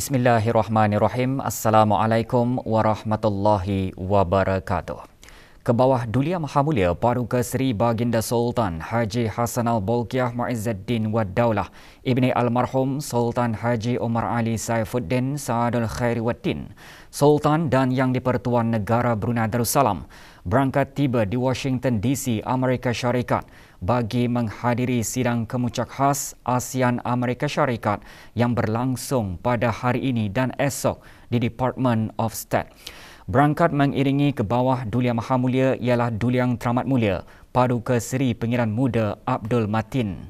Bismillahirrahmanirrahim. Assalamualaikum warahmatullahi wabarakatuh. Kebawah Dulia Maha Mulia Paduka Seri Baginda Sultan Haji Hassan Al-Bolkiah Muizzuddin Wad Daulah Ibni Almarhum Sultan Haji Omar Ali Saifuddin Saadul Khairi Waddin, Sultan dan Yang di-Pertuan Negara Brunei Darussalam berangkat tiba di Washington DC, Amerika Syarikat bagi menghadiri sidang kemuncak khas ASEAN Amerika Syarikat yang berlangsung pada hari ini dan esok di Department of State. Berangkat mengiringi ke bawah Dulia Maha Mulia ialah Duliang Teramat Mulia Paduka Seri Pengiran Muda Abdul Matin.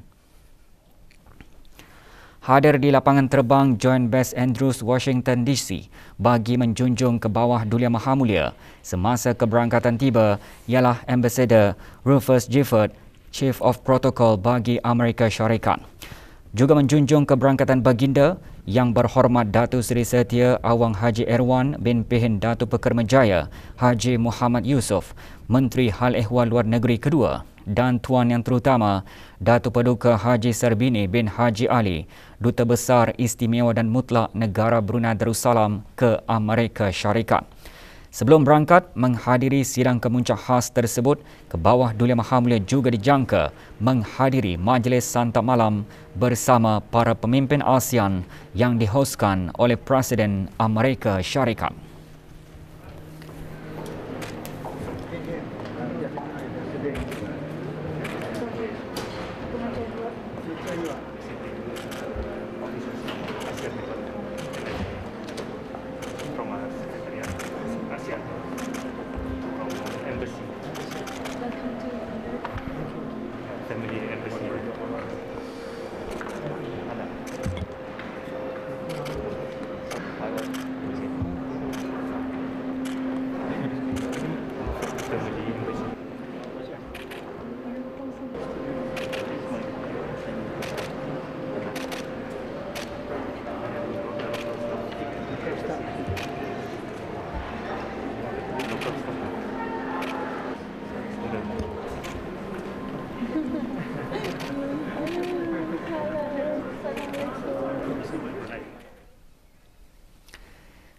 Hadir di lapangan terbang Joint Base Andrews, Washington DC bagi menjunjung ke bawah Dulia Maha Mulia semasa keberangkatan tiba ialah Ambassador Rufus Gifford, Chief of Protocol bagi Amerika Syarikat. Juga menjunjung keberangkatan baginda Yang Berhormat Datuk Seri Setia Awang Haji Erwan bin Pehin Datuk Pekermajaya Haji Muhammad Yusof, Menteri Hal Ehwal Luar Negeri kedua, dan Tuan Yang Terutama Datuk Paduka Haji Sarbini bin Haji Ali, Duta Besar Istimewa dan Mutlak Negara Brunei Darussalam ke Amerika Syarikat. Sebelum berangkat menghadiri sidang kemuncak khas tersebut, ke bawah Dulia Maha Mulia juga dijangka menghadiri majlis santap malam bersama para pemimpin ASEAN yang dihoskan oleh Presiden Amerika Syarikat.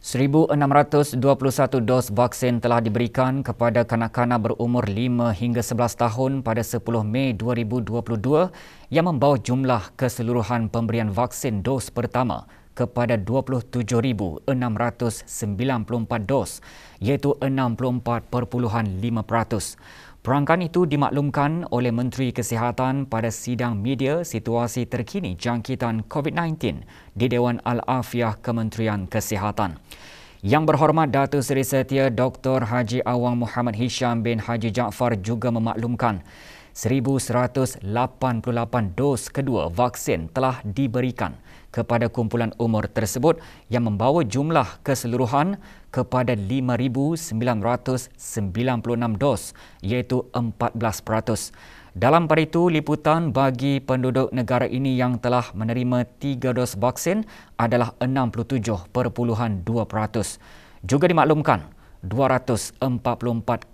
...1,621 dos vaksin telah diberikan kepada kanak-kanak berumur 5 hingga 11 tahun pada 10 Mei 2022 yang membawa jumlah keseluruhan pemberian vaksin dos pertama kepada 27,694 dos, iaitu 64.5%. Perangkaan itu dimaklumkan oleh Menteri Kesihatan pada sidang media situasi terkini jangkitan COVID-19 di Dewan Al-Afiah Kementerian Kesihatan. Yang Berhormat Datuk Seri Setia Dr. Haji Awang Muhammad Hisham bin Haji Jaafar juga memaklumkan 1,188 dos kedua vaksin telah diberikan kepada kumpulan umur tersebut yang membawa jumlah keseluruhan kepada 5,996 dos, iaitu 14%. Dalam pada itu, liputan bagi penduduk negara ini yang telah menerima 3 dos vaksin adalah 67.2%. Juga dimaklumkan 244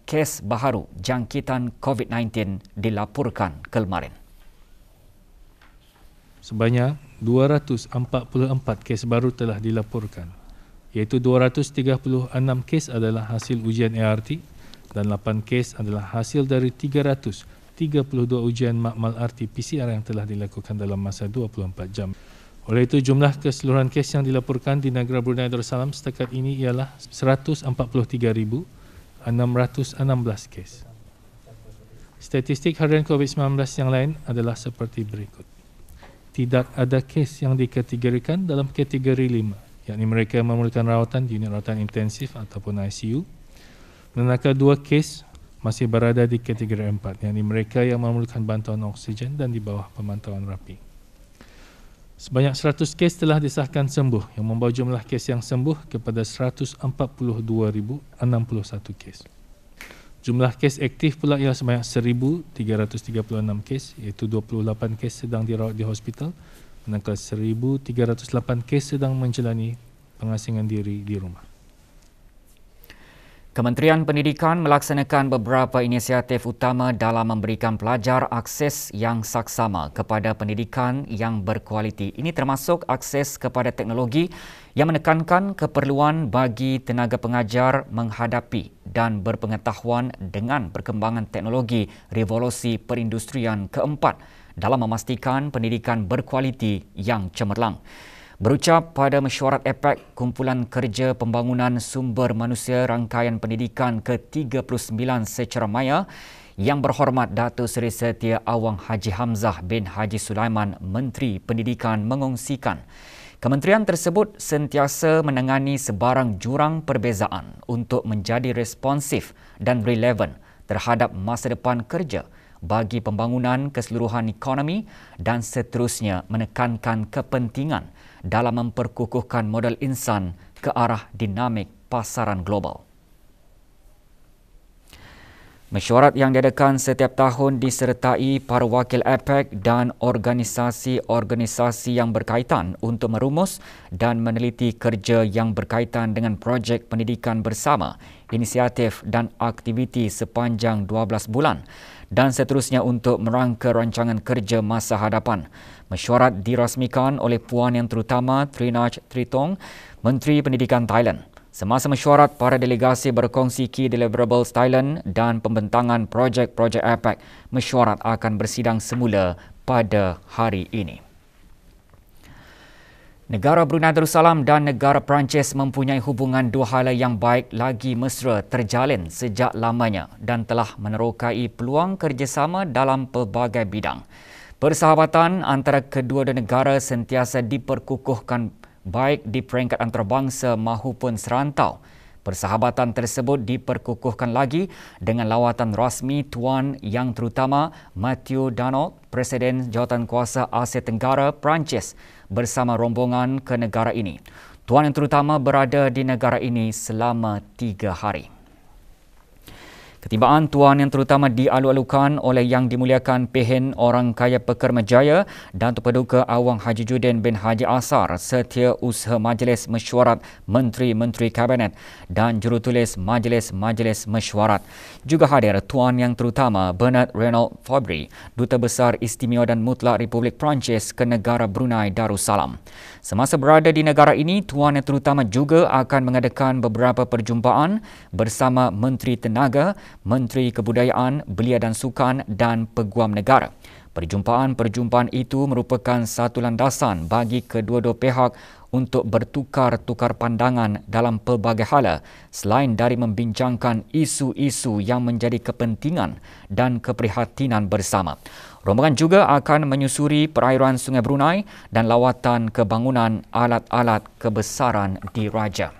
kes baharu jangkitan COVID-19 dilaporkan kemarin. Sebanyak 244 kes baru telah dilaporkan, iaitu 236 kes adalah hasil ujian ART dan 8 kes adalah hasil dari 332 ujian makmal RT-PCR yang telah dilakukan dalam masa 24 jam. Oleh itu, jumlah keseluruhan kes yang dilaporkan di negara Brunei Darussalam setakat ini ialah 143,616 kes. Statistik harian COVID-19 yang lain adalah seperti berikut. Tidak ada kes yang dikategorikan dalam kategori 5, yakni mereka yang memerlukan rawatan di unit rawatan intensif ataupun ICU. Manakala 2 kes masih berada di kategori 4, yakni mereka yang memerlukan bantuan oksigen dan di bawah pemantauan rapi. Sebanyak 100 kes telah disahkan sembuh yang membawa jumlah kes yang sembuh kepada 142,061 kes. Jumlah kes aktif pula ialah sebanyak 1,336 kes, iaitu 28 kes sedang dirawat di hospital, manakala 1,308 kes sedang menjalani pengasingan diri di rumah. Kementerian Pendidikan melaksanakan beberapa inisiatif utama dalam memberikan pelajar akses yang saksama kepada pendidikan yang berkualiti. Ini termasuk akses kepada teknologi yang menekankan keperluan bagi tenaga pengajar menghadapi dan berpengetahuan dengan perkembangan teknologi revolusi perindustrian keempat dalam memastikan pendidikan berkualiti yang cemerlang. Berucap pada mesyuarat APEC, Kumpulan Kerja Pembangunan Sumber Manusia Rangkaian Pendidikan ke-39 secara maya, Yang Berhormat Datuk Seri Setia Awang Haji Hamzah bin Haji Sulaiman, Menteri Pendidikan mengongsikan kementerian tersebut sentiasa menangani sebarang jurang perbezaan untuk menjadi responsif dan relevan terhadap masa depan kerja bagi pembangunan keseluruhan ekonomi dan seterusnya menekankan kepentingan dalam memperkukuhkan modal insan ke arah dinamik pasaran global. Mesyuarat yang diadakan setiap tahun disertai para wakil APEC dan organisasi-organisasi yang berkaitan untuk merumus dan meneliti kerja yang berkaitan dengan projek pendidikan bersama, inisiatif dan aktiviti sepanjang 12 bulan dan seterusnya untuk merangka rancangan kerja masa hadapan. Mesyuarat dirasmikan oleh Puan Yang Terutama Trinaj Tritong, Menteri Pendidikan Thailand. Semasa mesyuarat, para delegasi berkongsi key deliverables Thailand dan pembentangan projek-projek APEC. Mesyuarat akan bersidang semula pada hari ini. Negara Brunei Darussalam dan negara Perancis mempunyai hubungan dua hala yang baik lagi mesra terjalin sejak lamanya dan telah menerokai peluang kerjasama dalam pelbagai bidang. Persahabatan antara kedua-dua negara sentiasa diperkukuhkan baik di peringkat antarabangsa maupun serantau. Persahabatan tersebut diperkukuhkan lagi dengan lawatan rasmi Tuan Yang Terutama Matthew Donald, Presiden Jawatankuasa Asia Tenggara Perancis bersama rombongan ke negara ini. Tuan Yang Terutama berada di negara ini selama 3 hari. Ketibaan Tuan Yang Terutama dialu-alukan oleh Yang Dimuliakan Pehen Orang Kaya Pekermajaya dan Paduka Awang Haji Judin bin Haji Asar, Setiausaha Majlis Mesyuarat Menteri-Menteri Kabinet dan Jurutulis Majlis-Majlis Mesyuarat. Juga hadir Tuan Yang Terutama Bernard Renaud Fabry, Duta Besar Istimewa dan Mutlak Republik Perancis ke negara Brunei Darussalam. Semasa berada di negara ini, Tuan Yang Terutama juga akan mengadakan beberapa perjumpaan bersama Menteri Tenaga, Menteri Kebudayaan, Belia dan Sukan dan Peguam Negara. Perjumpaan-perjumpaan itu merupakan satu landasan bagi kedua-dua pihak untuk bertukar-tukar pandangan dalam pelbagai hala selain dari membincangkan isu-isu yang menjadi kepentingan dan keprihatinan bersama. Rombongan juga akan menyusuri perairan Sungai Brunei dan lawatan kebangunan alat-alat kebesaran diraja.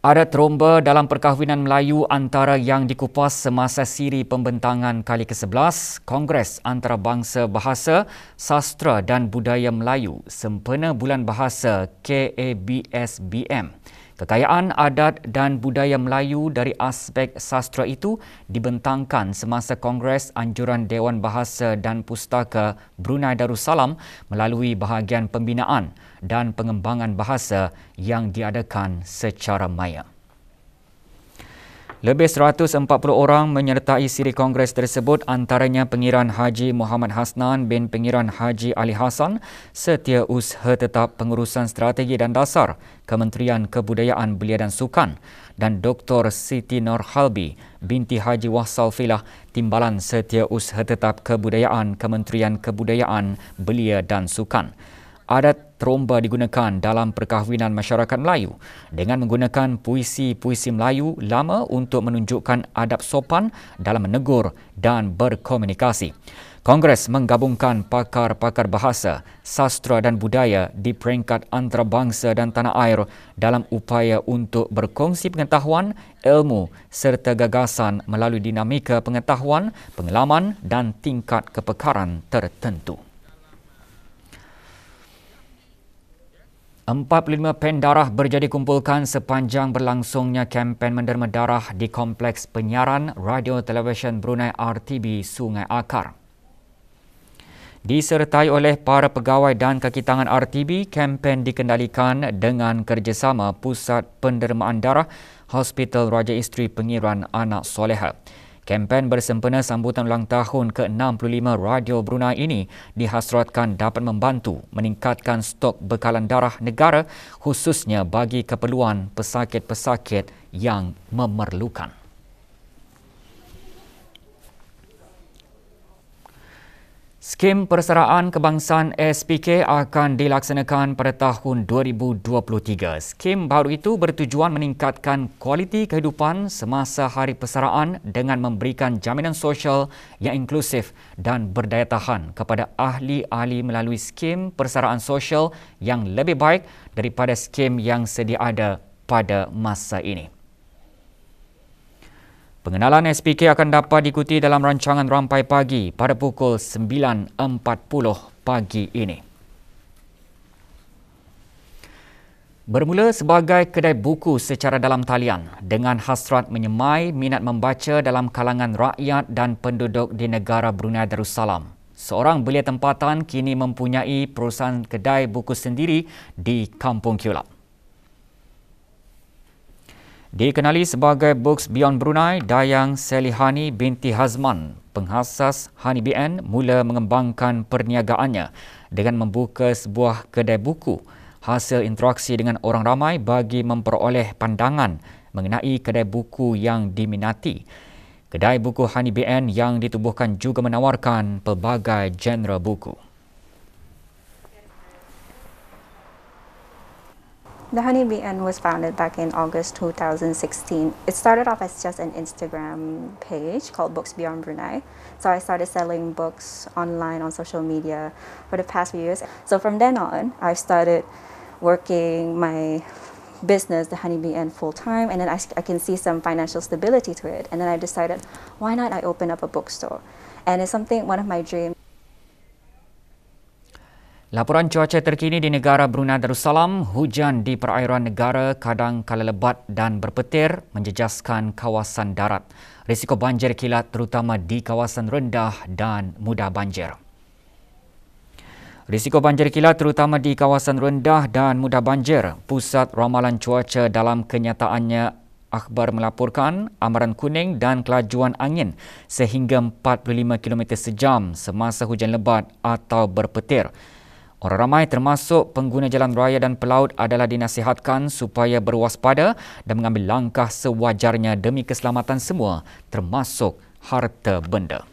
Adat romba dalam perkahwinan Melayu antara yang dikupas semasa siri pembentangan kali ke-11 Kongres Antarabangsa Bahasa, Sastra dan Budaya Melayu sempena Bulan Bahasa KABSBM. Kekayaan adat dan budaya Melayu dari aspek sastra itu dibentangkan semasa Kongres Anjuran Dewan Bahasa dan Pustaka Brunei Darussalam melalui bahagian pembinaan dan pengembangan bahasa yang diadakan secara maya. Lebih 140 orang menyertai siri Kongres tersebut, antaranya Pengiran Haji Muhammad Hasnan bin Pengiran Haji Ali Hassan, Setiausaha Tetap Pengurusan Strategi dan Dasar Kementerian Kebudayaan, Belia dan Sukan, dan Dr. Siti Nurhalbi binti Haji Wahsal Filah, Timbalan Setiausaha Tetap Kebudayaan Kementerian Kebudayaan, Belia dan Sukan. Adat tromba digunakan dalam perkahwinan masyarakat Melayu dengan menggunakan puisi-puisi Melayu lama untuk menunjukkan adab sopan dalam menegur dan berkomunikasi. Kongres menggabungkan pakar-pakar bahasa, sastra dan budaya di peringkat antarabangsa dan tanah air dalam upaya untuk berkongsi pengetahuan, ilmu serta gagasan melalui dinamika pengetahuan, pengalaman dan tingkat kepekaran tertentu. 45 pen darah berjadi kumpulkan sepanjang berlangsungnya kempen menderma darah di Kompleks Penyiaran Radio Televisyen Brunei RTB Sungai Akar. Disertai oleh para pegawai dan kaki tangan RTB, kempen dikendalikan dengan kerjasama Pusat Pendermaan Darah Hospital Raja Isteri Pengiran Anak Soleha. Kempen bersempena sambutan ulang tahun ke-65 Radio Brunei ini dihasratkan dapat membantu meningkatkan stok bekalan darah negara khususnya bagi keperluan pesakit-pesakit yang memerlukan. Skim Persaraan Kebangsaan SPK akan dilaksanakan pada tahun 2023. Skim baru itu bertujuan meningkatkan kualiti kehidupan semasa Hari Persaraan dengan memberikan jaminan sosial yang inklusif dan berdaya tahan kepada ahli-ahli melalui skim persaraan sosial yang lebih baik daripada skim yang sedia ada pada masa ini. Pengenalan SPK akan dapat diikuti dalam rancangan Rampai Pagi pada pukul 9.40 pagi ini. Bermula sebagai kedai buku secara dalam talian dengan hasrat menyemai minat membaca dalam kalangan rakyat dan penduduk di negara Brunei Darussalam. Seorang belia tempatan kini mempunyai perusahaan kedai buku sendiri di Kampung Kiulap. Dikenali sebagai Books Beyond Brunei, Dayang Selihani binti Hazman, penghasas Hani BN, mula mengembangkan perniagaannya dengan membuka sebuah kedai buku hasil interaksi dengan orang ramai bagi memperoleh pandangan mengenai kedai buku yang diminati. Kedai buku Hani BN yang ditubuhkan juga menawarkan pelbagai genre buku. The Honey BN was founded back in August 2016. It started off as just an Instagram page called Books Beyond Brunei. So I started selling books online on social media for the past few years. So from then on, I've started working my business, the Honey BN, full-time, and then I can see some financial stability to it. And then I decided, why not I open up a bookstore? And it's one of my dreams. Laporan cuaca terkini di negara Brunei Darussalam, hujan di perairan negara kadang kala lebat dan berpetir menjejaskan kawasan darat. Risiko banjir kilat terutama di kawasan rendah dan mudah banjir. Risiko banjir kilat terutama di kawasan rendah dan mudah banjir. Pusat Ramalan Cuaca dalam kenyataannya akhbar melaporkan amaran kuning dan kelajuan angin sehingga 45 km sejam semasa hujan lebat atau berpetir. Orang ramai termasuk pengguna jalan raya dan pelaut adalah dinasihatkan supaya berwaspada dan mengambil langkah sewajarnya demi keselamatan semua termasuk harta benda.